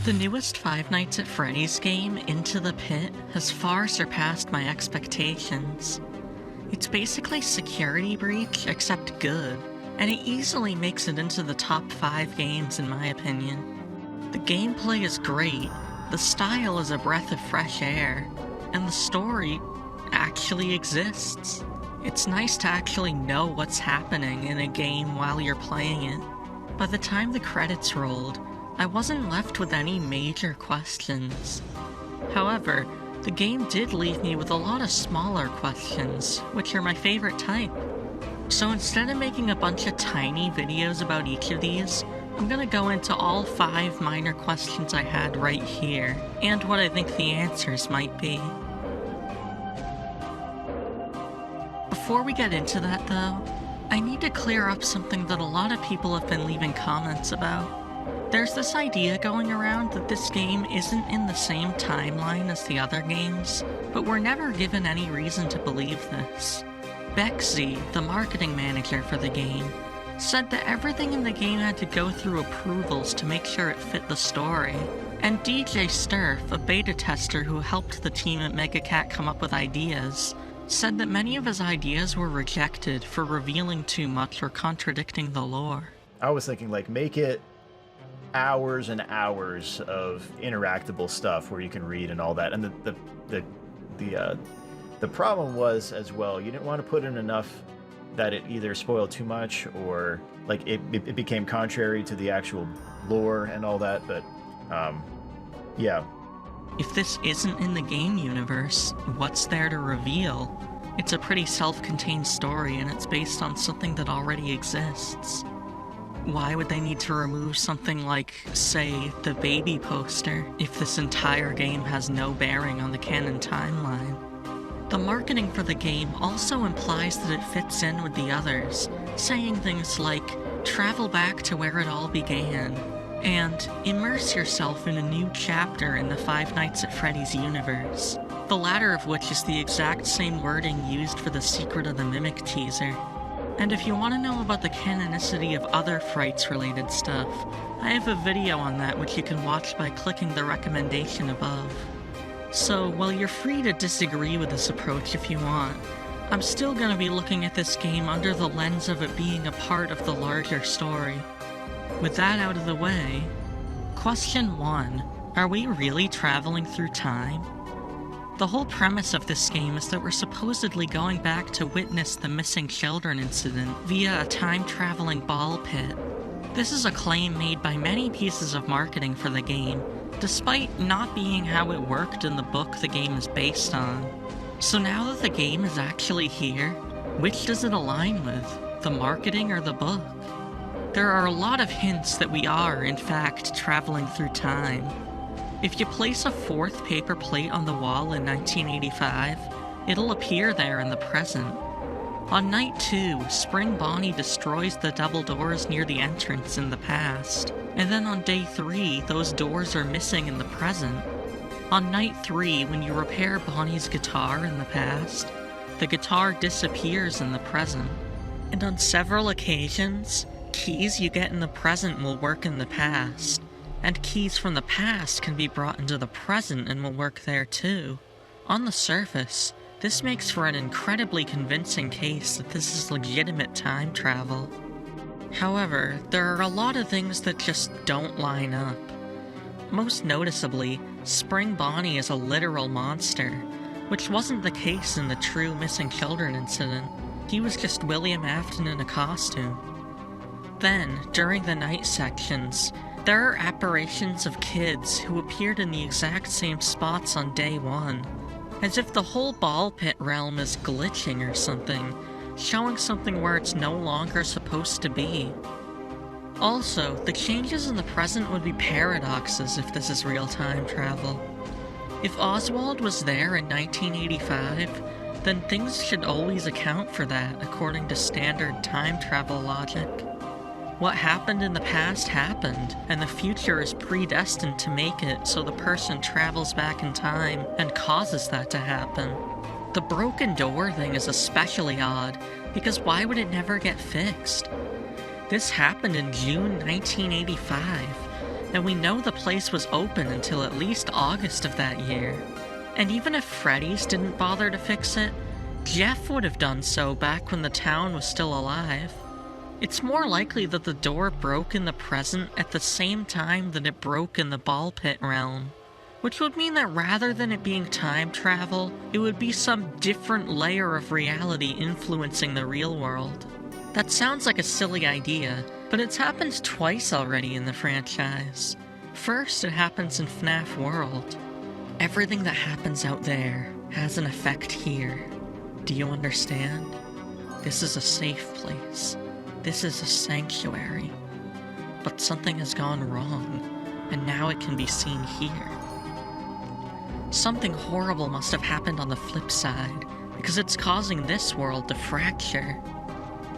The newest Five Nights at Freddy's game, Into the Pit, has far surpassed my expectations. It's basically Security Breach, except good, and it easily makes it into the top 5 games in my opinion. The gameplay is great, the style is a breath of fresh air, and the story actually exists. It's nice to actually know what's happening in a game while you're playing it. By the time the credits rolled, I wasn't left with any major questions. However, the game did leave me with a lot of smaller questions, which are my favorite type. So instead of making a bunch of tiny videos about each of these, I'm gonna go into all 5 minor questions I had right here, and what I think the answers might be. Before we get into that though, I need to clear up something that a lot of people have been leaving comments about. There's this idea going around that this game isn't in the same timeline as the other games, but we're never given any reason to believe this. Bexy, the marketing manager for the game, said that everything in the game had to go through approvals to make sure it fit the story. And DJ Sturf, a beta tester who helped the team at MegaCat come up with ideas, said that many of his ideas were rejected for revealing too much or contradicting the lore. I was thinking, like, make it hours and hours of interactable stuff where you can read and all that. And the problem was as well, you didn't want to put in enough that it either spoiled too much or like it became contrary to the actual lore and all that. But yeah. If this isn't in the game universe, what's there to reveal? It's a pretty self-contained story and it's based on something that already exists. Why would they need to remove something like, say, the baby poster, if this entire game has no bearing on the canon timeline? The marketing for the game also implies that it fits in with the others, saying things like, travel back to where it all began, and immerse yourself in a new chapter in the Five Nights at Freddy's universe, the latter of which is the exact same wording used for the Secret of the Mimic teaser. And if you want to know about the canonicity of other Frights-related stuff, I have a video on that which you can watch by clicking the recommendation above. So, while you're free to disagree with this approach if you want, I'm still going to be looking at this game under the lens of it being a part of the larger story. With that out of the way, question 1, are we really traveling through time? The whole premise of this game is that we're supposedly going back to witness the missing children incident via a time-traveling ball pit. This is a claim made by many pieces of marketing for the game, despite not being how it worked in the book the game is based on. So now that the game is actually here, which does it align with, the marketing or the book? There are a lot of hints that we are, in fact, traveling through time. If you place a 4th paper plate on the wall in 1985, it'll appear there in the present. On night 2, Spring Bonnie destroys the double doors near the entrance in the past, and then on day 3, those doors are missing in the present. On night 3, when you repair Bonnie's guitar in the past, the guitar disappears in the present. And on several occasions, keys you get in the present will work in the past. And keys from the past can be brought into the present and will work there too. On the surface, this makes for an incredibly convincing case that this is legitimate time travel. However, there are a lot of things that just don't line up. Most noticeably, Spring Bonnie is a literal monster, which wasn't the case in the true missing children incident. He was just William Afton in a costume. Then, during the night sections, there are apparitions of kids who appeared in the exact same spots on day 1, as if the whole ball pit realm is glitching or something, showing something where it's no longer supposed to be. Also, the changes in the present would be paradoxes if this is real time travel. If Oswald was there in 1985, then things should always account for that according to standard time travel logic. What happened in the past happened, and the future is predestined to make it so the person travels back in time and causes that to happen. The broken door thing is especially odd, because why would it never get fixed? This happened in June 1985, and we know the place was open until at least August of that year. And even if Freddy's didn't bother to fix it, Jeff would have done so back when the town was still alive. It's more likely that the door broke in the present at the same time that it broke in the ball pit realm, which would mean that rather than it being time travel, it would be some different layer of reality influencing the real world. That sounds like a silly idea, but it's happened twice already in the franchise. First, it happens in FNAF World. Everything that happens out there has an effect here. Do you understand? This is a safe place. This is a sanctuary. But something has gone wrong, and now it can be seen here. Something horrible must have happened on the flip side, because it's causing this world to fracture.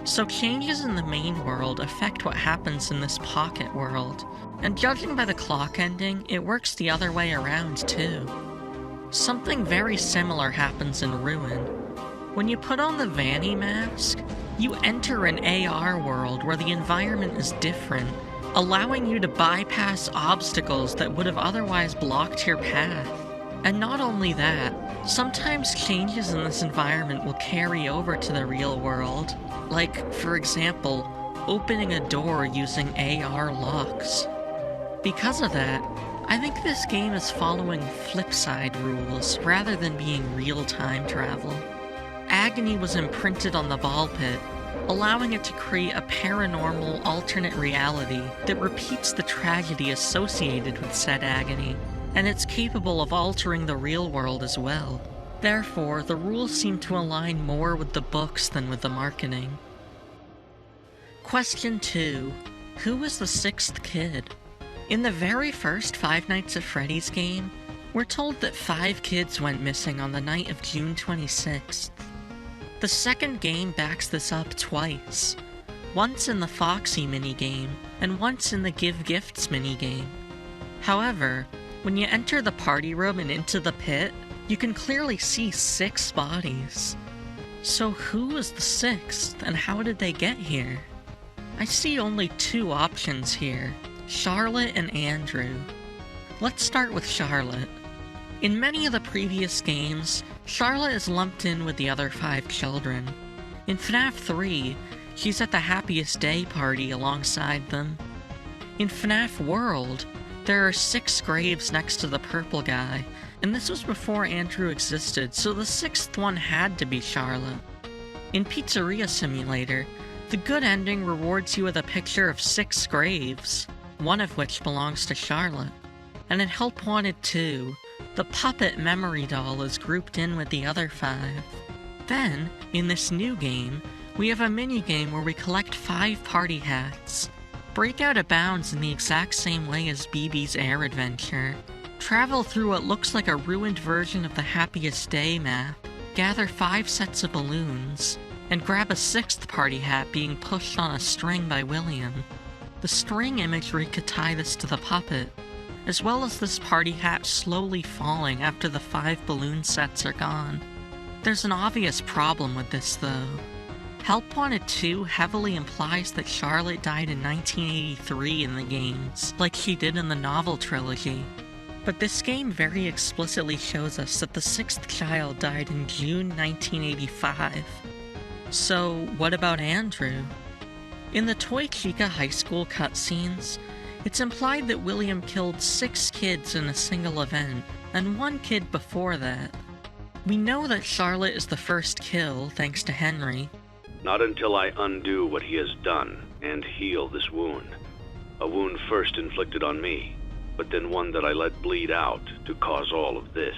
So changes in the main world affect what happens in this pocket world, and judging by the clock ending, it works the other way around too. Something very similar happens in Ruin. When you put on the Vanny mask, you enter an AR world where the environment is different, allowing you to bypass obstacles that would have otherwise blocked your path. And not only that, sometimes changes in this environment will carry over to the real world. Like, for example, opening a door using AR locks. Because of that, I think this game is following flip-side rules rather than being real-time travel. Agony was imprinted on the ball pit, allowing it to create a paranormal alternate reality that repeats the tragedy associated with said agony, and it's capable of altering the real world as well. Therefore, the rules seem to align more with the books than with the marketing. Question 2. Who is the sixth kid? In the very first Five Nights at Freddy's game, we're told that 5 kids went missing on the night of June 26th. The second game backs this up twice, once in the Foxy minigame, and once in the Give Gifts minigame. However, when you enter the party room and into the pit, you can clearly see 6 bodies. So who is the 6th, and how did they get here? I see only 2 options here, Charlotte and Andrew. Let's start with Charlotte. In many of the previous games, Charlotte is lumped in with the other 5 children. In FNAF 3, she's at the Happiest Day party alongside them. In FNAF World, there are 6 graves next to the purple guy, and this was before Andrew existed, so the 6th one had to be Charlotte. In Pizzeria Simulator, the good ending rewards you with a picture of 6 graves, one of which belongs to Charlotte. And in Help Wanted 2, the puppet memory doll is grouped in with the other 5. Then, in this new game, we have a minigame where we collect 5 party hats, break out of bounds in the exact same way as BB's Air Adventure, travel through what looks like a ruined version of the Happiest Day map, gather 5 sets of balloons, and grab a 6th party hat being pushed on a string by William. The string imagery could tie this to the puppet, as well as this party hat slowly falling after the 5 balloon sets are gone. There's an obvious problem with this though. Help Wanted 2 heavily implies that Charlotte died in 1983 in the games, like she did in the novel trilogy. But this game very explicitly shows us that the 6th child died in June 1985. So, what about Andrew? In the Toy Chica High School cutscenes, it's implied that William killed 6 kids in a single event, and 1 kid before that. We know that Charlotte is the first kill, thanks to Henry. Not until I undo what he has done and heal this wound. A wound first inflicted on me, but then one that I let bleed out to cause all of this.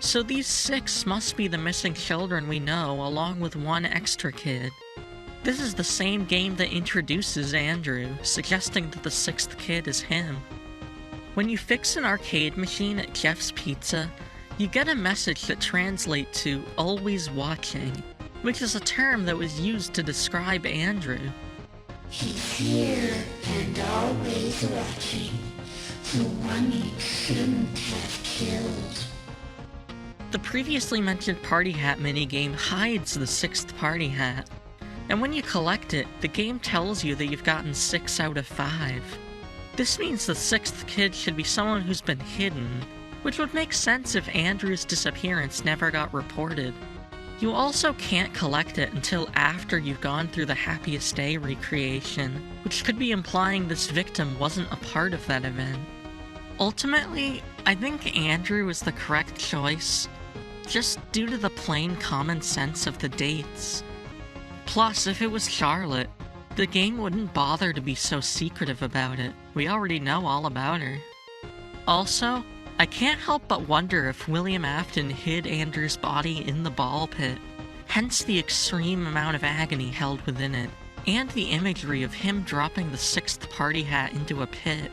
So these 6 must be the missing children we know, along with 1 extra kid. This is the same game that introduces Andrew, suggesting that the 6th kid is him. When you fix an arcade machine at Jeff's Pizza, you get a message that translates to "always watching," which is a term that was used to describe Andrew. He's here and always watching, the one you shouldn't have killed. The previously mentioned party hat minigame hides the 6th party hat, and when you collect it, the game tells you that you've gotten 6 out of 5. This means the sixth kid should be someone who's been hidden, which would make sense if Andrew's disappearance never got reported. You also can't collect it until after you've gone through the Happiest Day recreation, which could be implying this victim wasn't a part of that event. Ultimately, I think Andrew is the correct choice, just due to the plain common sense of the dates. Plus, if it was Charlotte, the game wouldn't bother to be so secretive about it. We already know all about her. Also, I can't help but wonder if William Afton hid Andrew's body in the ball pit, hence the extreme amount of agony held within it, and the imagery of him dropping the sixth party hat into a pit.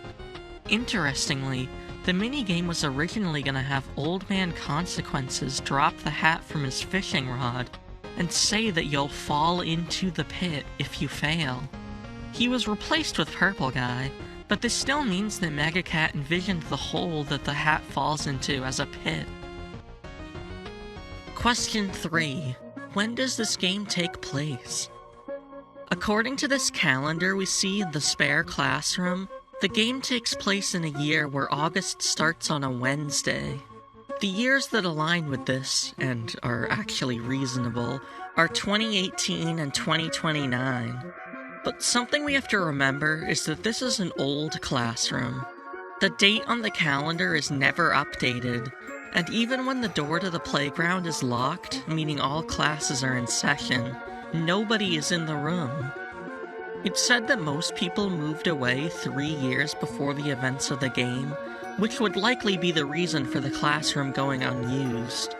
Interestingly, the minigame was originally going to have Old Man Consequences drop the hat from his fishing rod and say that you'll fall into the pit if you fail. He was replaced with Purple Guy, but this still means that Megacat envisioned the hole that the hat falls into as a pit. Question 3. When does this game take place? According to this calendar we see in the spare classroom, the game takes place in a year where August starts on a Wednesday. The years that align with this, and are actually reasonable, are 2018 and 2029. But something we have to remember is that this is an old classroom. The date on the calendar is never updated, and even when the door to the playground is locked, meaning all classes are in session, nobody is in the room. It's said that most people moved away 3 years before the events of the game, which would likely be the reason for the classroom going unused.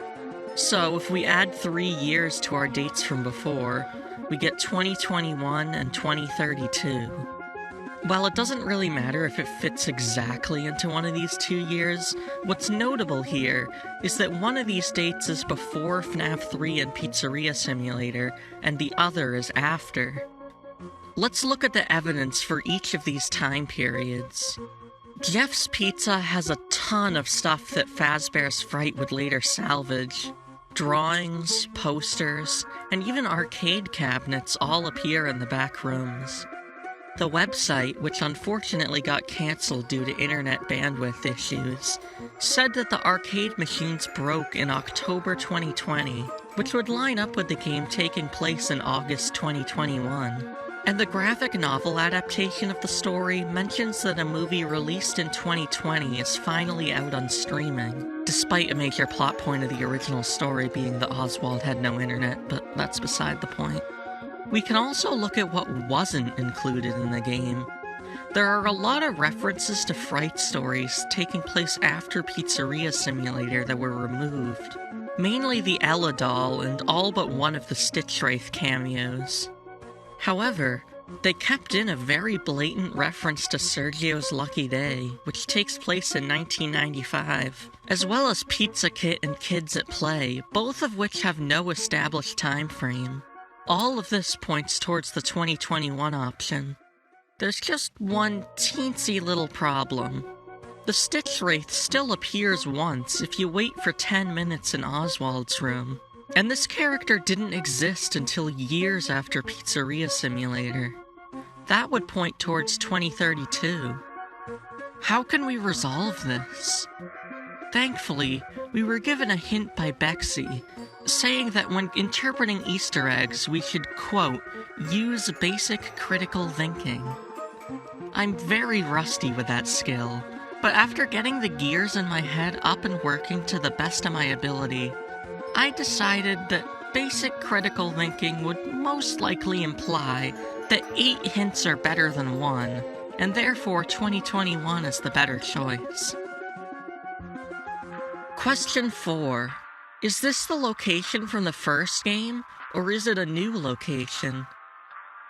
So if we add 3 years to our dates from before, we get 2021 and 2032. While it doesn't really matter if it fits exactly into one of these 2 years, what's notable here is that one of these dates is before FNAF 3 and Pizzeria Simulator, and the other is after. Let's look at the evidence for each of these time periods. Jeff's Pizza has a ton of stuff that Fazbear's Fright would later salvage. Drawings, posters, and even arcade cabinets all appear in the back rooms. The website, which unfortunately got cancelled due to internet bandwidth issues, said that the arcade machines broke in October 2020, which would line up with the game taking place in August 2021. And the graphic novel adaptation of the story mentions that a movie released in 2020 is finally out on streaming, despite a major plot point of the original story being that Oswald had no internet, but that's beside the point. We can also look at what wasn't included in the game. There are a lot of references to Fright stories taking place after Pizzeria Simulator that were removed, mainly the Ella doll and all but one of the Stitch Wraith cameos. However, they kept in a very blatant reference to Sergio's Lucky Day, which takes place in 1995, as well as Pizza Kit and Kids at Play, both of which have no established time frame. All of this points towards the 2021 option. There's just one teensy little problem. The Stitch Wraith still appears once if you wait for 10 minutes in Oswald's room. And this character didn't exist until years after Pizzeria Simulator. That would point towards 2032. How can we resolve this? Thankfully, we were given a hint by Bexy, saying that when interpreting Easter eggs, we should, quote, use basic critical thinking. I'm very rusty with that skill, but after getting the gears in my head up and working to the best of my ability, I decided that basic critical thinking would most likely imply that 8 hints are better than 1, and therefore 2021 is the better choice. Question 4. Is this the location from the first game, or is it a new location?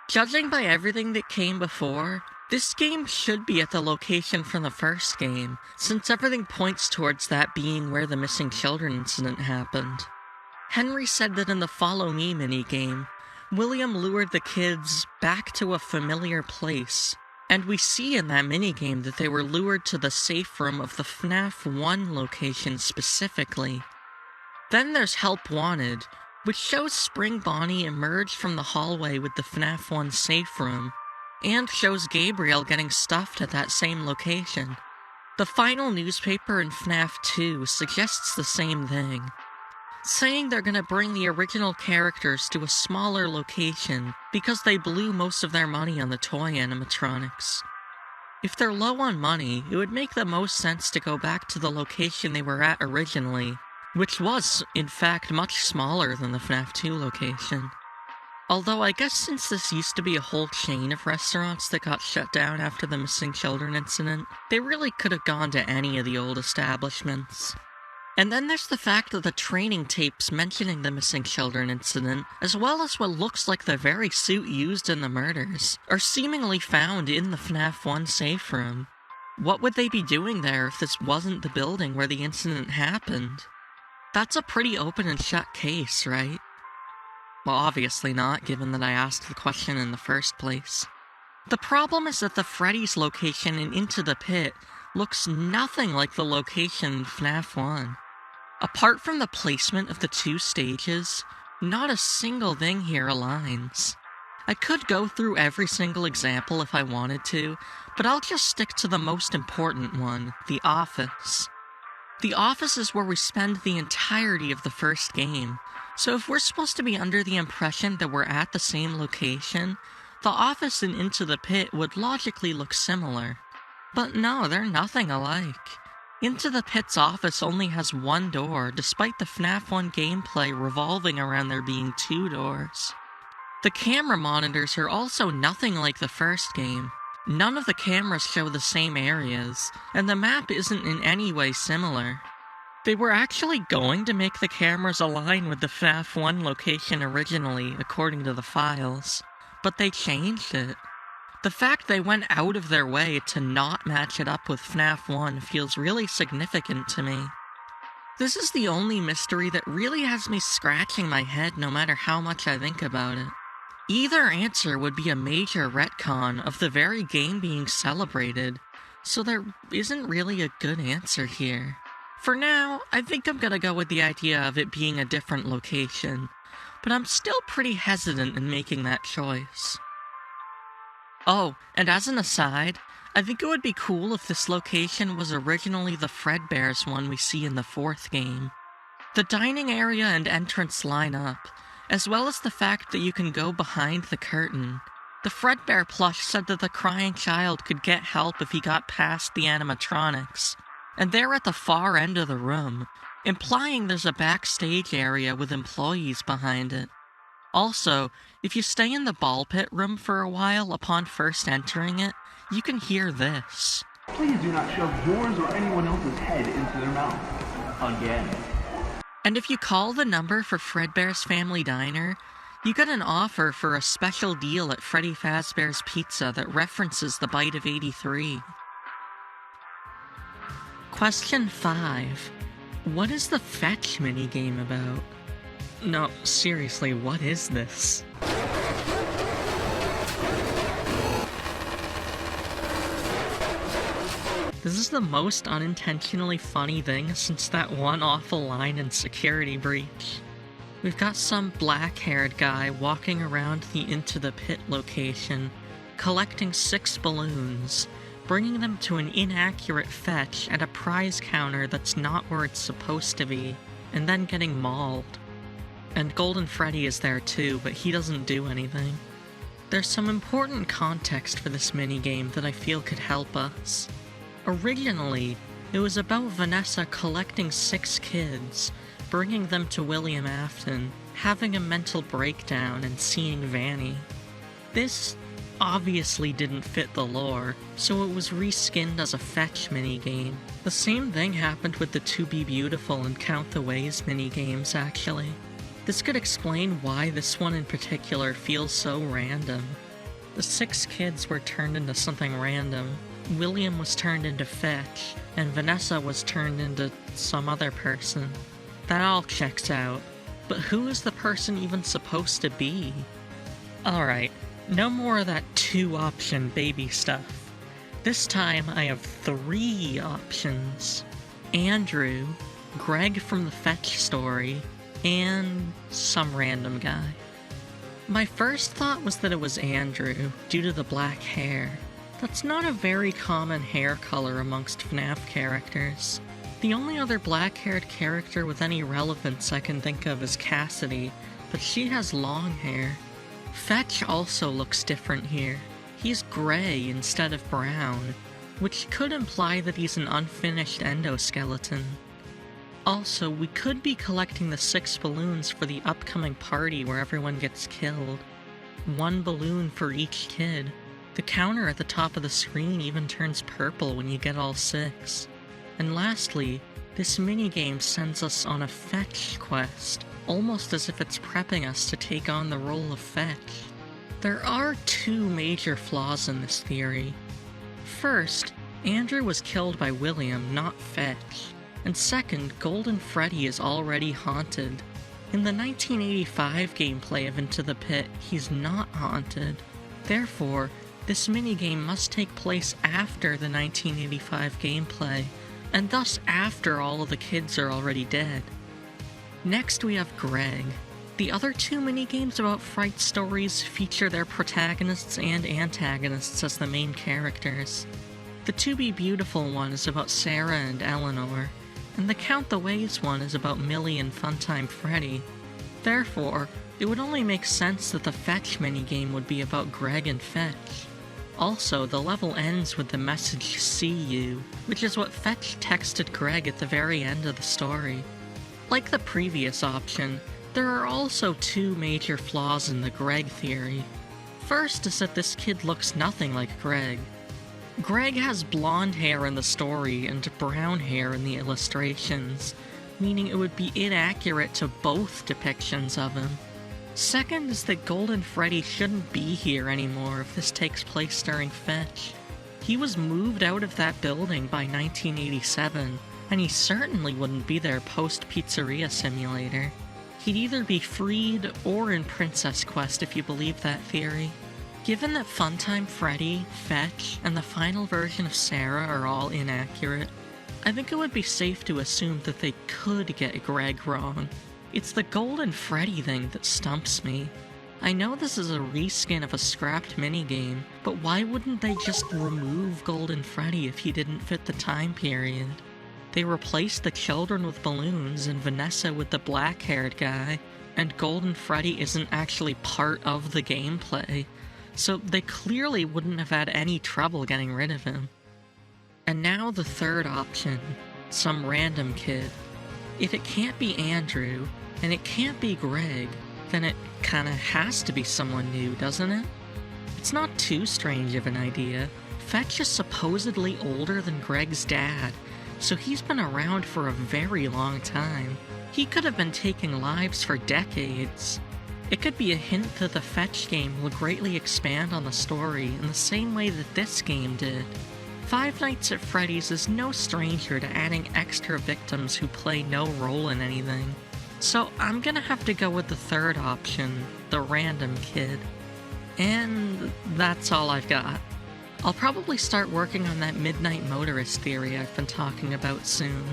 Judging by everything that came before, this game should be at the location from the first game, since everything points towards that being where the missing children incident happened. Henry said that in the Follow Me minigame, William lured the kids back to a familiar place, and we see in that minigame that they were lured to the safe room of the FNAF 1 location specifically. Then there's Help Wanted, which shows Spring Bonnie emerge from the hallway with the FNAF 1 safe room, and shows Gabriel getting stuffed at that same location. The final newspaper in FNAF 2 suggests the same thing, saying they're gonna bring the original characters to a smaller location because they blew most of their money on the toy animatronics. If they're low on money, it would make the most sense to go back to the location they were at originally, which was, in fact, much smaller than the FNAF 2 location. Although I guess since this used to be a whole chain of restaurants that got shut down after the missing children incident, they really could have gone to any of the old establishments. And then there's the fact that the training tapes mentioning the missing children incident, as well as what looks like the very suit used in the murders, are seemingly found in the FNAF 1 safe room. What would they be doing there if this wasn't the building where the incident happened? That's a pretty open and shut case, right? Well, obviously not, given that I asked the question in the first place. The problem is that the Freddy's location in Into the Pit looks nothing like the location in FNAF 1. Apart from the placement of the two stages, not a single thing here aligns. I could go through every single example if I wanted to, but I'll just stick to the most important one, the office. The office is where we spend the entirety of the first game, so if we're supposed to be under the impression that we're at the same location, the office and Into the Pit would logically look similar. But no, they're nothing alike. Into the Pit's office only has one door, despite the FNAF 1 gameplay revolving around there being two doors. The camera monitors are also nothing like the first game. None of the cameras show the same areas, and the map isn't in any way similar. They were actually going to make the cameras align with the FNAF 1 location originally, according to the files, but they changed it. The fact they went out of their way to not match it up with FNAF 1 feels really significant to me. This is the only mystery that really has me scratching my head no matter how much I think about it. Either answer would be a major retcon of the very game being celebrated, so there isn't really a good answer here. For now, I think I'm gonna go with the idea of it being a different location, but I'm still pretty hesitant in making that choice. Oh, and as an aside, I think it would be cool if this location was originally the Fredbear's one we see in the fourth game. The dining area and entrance line up, as well as the fact that you can go behind the curtain. The Fredbear plush said that the crying child could get help if he got past the animatronics, and they're at the far end of the room, implying there's a backstage area with employees behind it. Also, if you stay in the ball pit room for a while upon first entering it, you can hear this. Please do not shove yours or anyone else's head into their mouth. Again. And if you call the number for Fredbear's Family Diner, you get an offer for a special deal at Freddy Fazbear's Pizza that references the Bite of 83. Question 5. What is the Fetch minigame about? No, seriously, what is this? This is the most unintentionally funny thing since that one awful line in Security Breach. We've got some black-haired guy walking around the Into the Pit location, collecting 6 balloons, bringing them to an inaccurate fetch at a prize counter that's not where it's supposed to be, and then getting mauled. And Golden Freddy is there too, but he doesn't do anything. There's some important context for this minigame that I feel could help us. Originally, it was about Vanessa collecting 6 kids, bringing them to William Afton, having a mental breakdown, and seeing Vanny. This obviously didn't fit the lore, so it was reskinned as a fetch minigame. The same thing happened with the To Be Beautiful and Count the Ways minigames, actually. This could explain why this one in particular feels so random. The 6 kids were turned into something random. William was turned into Fetch, and Vanessa was turned into some other person. That all checks out. But who is the person even supposed to be? Alright, no more of that 2-option baby stuff. This time I have 3 options. Andrew, Greg from the Fetch story, and some random guy. My first thought was that it was Andrew, due to the black hair. That's not a very common hair color amongst FNAF characters. The only other black-haired character with any relevance I can think of is Cassidy, but she has long hair. Fetch also looks different here. He's gray instead of brown, which could imply that he's an unfinished endoskeleton. Also, we could be collecting the 6 balloons for the upcoming party where everyone gets killed. 1 balloon for each kid. The counter at the top of the screen even turns purple when you get all 6. And lastly, this minigame sends us on a fetch quest, almost as if it's prepping us to take on the role of Fetch. There are 2 major flaws in this theory. First, Andrew was killed by William, not Fetch. And second, Golden Freddy is already haunted. In the 1985 gameplay of Into the Pit, he's not haunted. Therefore, this minigame must take place after the 1985 gameplay, and thus after all of the kids are already dead. Next we have Greg. The other 2 minigames about Fright stories feature their protagonists and antagonists as the main characters. The To Be Beautiful one is about Sarah and Eleanor, and the Count the Ways one is about Millie and Funtime Freddy. Therefore, it would only make sense that the Fetch minigame would be about Greg and Fetch. Also, the level ends with the message "See you," which is what Fetch texted Greg at the very end of the story. Like the previous option, there are also 2 major flaws in the Greg theory. First is that this kid looks nothing like Greg. Greg has blonde hair in the story and brown hair in the illustrations, meaning it would be inaccurate to both depictions of him. Second is that Golden Freddy shouldn't be here anymore if this takes place during Fetch. He was moved out of that building by 1987, and he certainly wouldn't be there post-Pizzeria Simulator. He'd either be freed or in Princess Quest if you believe that theory. Given that Funtime Freddy, Fetch, and the final version of Sarah are all inaccurate, I think it would be safe to assume that they could get Greg wrong. It's the Golden Freddy thing that stumps me. I know this is a reskin of a scrapped minigame, but why wouldn't they just remove Golden Freddy if he didn't fit the time period? They replaced the children with balloons and Vanessa with the black-haired guy, and Golden Freddy isn't actually part of the gameplay, so they clearly wouldn't have had any trouble getting rid of him. And now the third option, some random kid. If it can't be Andrew, and it can't be Greg, then it kinda has to be someone new, doesn't it? It's not too strange of an idea. Fetch is supposedly older than Greg's dad, so he's been around for a very long time. He could have been taking lives for decades. It could be a hint that the Fetch game will greatly expand on the story in the same way that this game did. Five Nights at Freddy's is no stranger to adding extra victims who play no role in anything. So I'm gonna have to go with the third option, the random kid. And that's all I've got. I'll probably start working on that Midnight Motorist theory I've been talking about soon.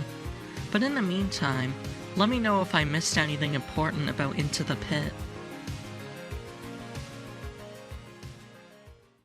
But in the meantime, let me know if I missed anything important about Into the Pit.